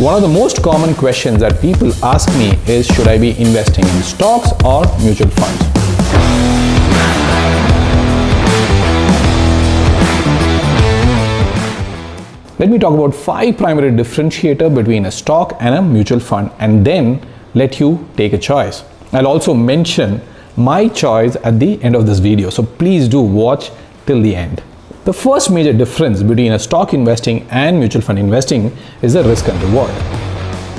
One of the most common questions that people ask me is, should I be investing in stocks or mutual funds? Let me talk about 5 primary differentiators between a stock and a mutual fund, and then let you take a choice. I'll also mention my choice at the end of this video, so please do watch till the end. The first major difference between a stock investing and mutual fund investing is the risk and reward.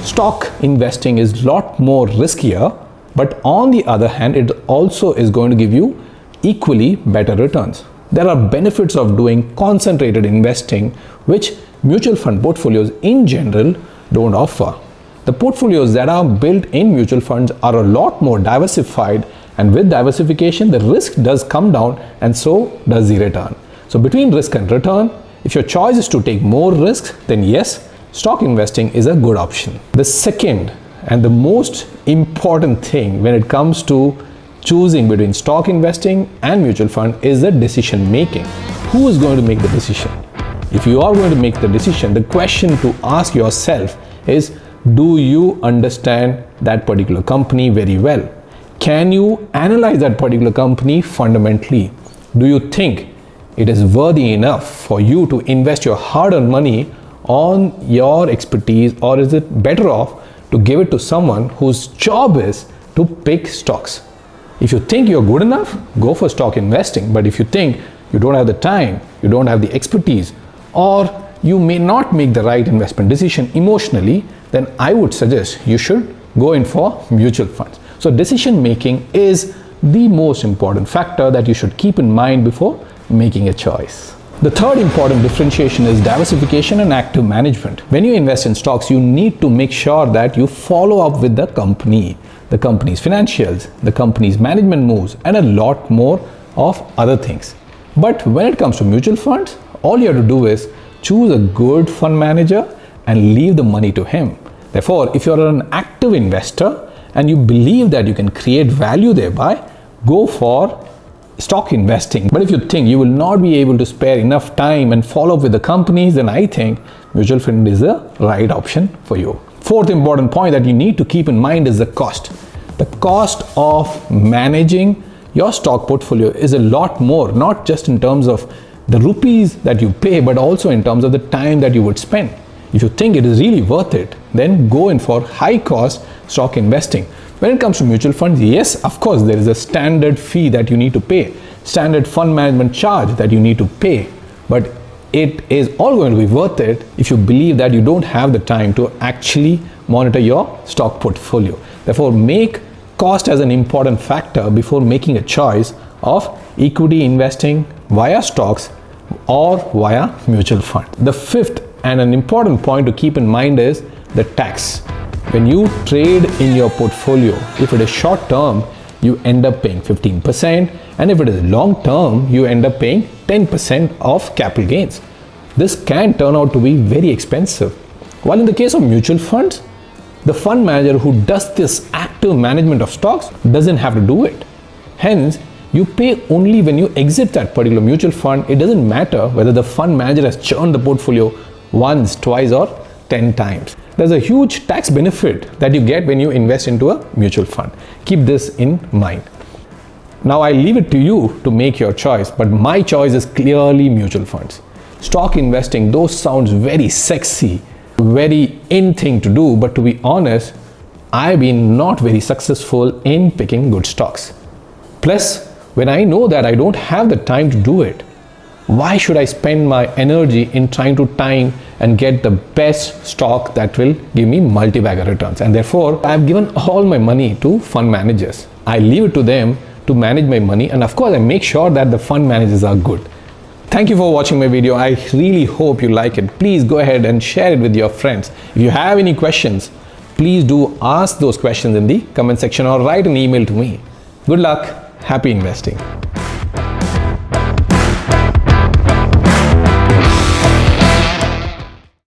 Stock investing is a lot more riskier, but on the other hand, it also is going to give you equally better returns. There are benefits of doing concentrated investing, which mutual fund portfolios in general don't offer. The portfolios that are built in mutual funds are a lot more diversified, and with diversification, the risk does come down and so does the return. So between risk and return, if your choice is to take more risks, then yes, stock investing is a good option. The second and the most important thing when it comes to choosing between stock investing and mutual fund is the decision making. Who is going to make the decision? If you are going to make the decision, the question to ask yourself is, do you understand that particular company very well? Can you analyze that particular company fundamentally? Do you think it is worthy enough for you to invest your hard-earned money on your expertise, or is it better off to give it to someone whose job is to pick stocks? If you think you're good enough, go for stock investing. But if you think you don't have the time, you don't have the expertise, or you may not make the right investment decision emotionally, then I would suggest you should go in for mutual funds. So decision making is the most important factor that you should keep in mind before making a choice. The third important differentiation is diversification and active management. When you invest in stocks, you need to make sure that you follow up with the company's financials, the company's management moves, and a lot more of other things. But when it comes to mutual funds, all you have to do is choose a good fund manager and leave the money to him. Therefore, if you're an active investor and you believe that you can create value thereby, go for stock investing. But if you think you will not be able to spare enough time and follow up with the companies, then I think mutual fund is the right option for you. Fourth important point that you need to keep in mind is the cost. The cost of managing your stock portfolio is a lot more, not just in terms of the rupees that you pay, but also in terms of the time that you would spend. If you think it is really worth it, then go in for high cost stock investing. When it comes to mutual funds, yes, of course, there is a standard fee that you need to pay, standard fund management charge that you need to pay, but it is all going to be worth it if you believe that you don't have the time to actually monitor your stock portfolio. Therefore, make cost as an important factor before making a choice of equity investing via stocks or via mutual fund. The fifth and an important point to keep in mind is the tax. When you trade in your portfolio, if it is short term, you end up paying 15%, and if it is long term, you end up paying 10% of capital gains. This can turn out to be very expensive. While in the case of mutual funds, the fund manager who does this active management of stocks doesn't have to do it. Hence, you pay only when you exit that particular mutual fund. It doesn't matter whether the fund manager has churned the portfolio once, twice, or 10 times. There's a huge tax benefit that you get when you invest into a mutual fund. Keep this in mind. Now I leave it to you to make your choice, but my choice is clearly mutual funds. Stock investing, though sounds very sexy, very in thing to do, but to be honest, I've been not very successful in picking good stocks. Plus, when I know that I don't have the time to do it, why should I spend my energy in trying to time and get the best stock that will give me multi-bagger returns? And therefore, I've given all my money to fund managers. I leave it to them to manage my money, and of course, I make sure that the fund managers are good. Thank you for watching my video. I really hope you like it. Please go ahead and share it with your friends. If you have any questions, please do ask those questions in the comment section or write an email to me. Good luck. Happy investing.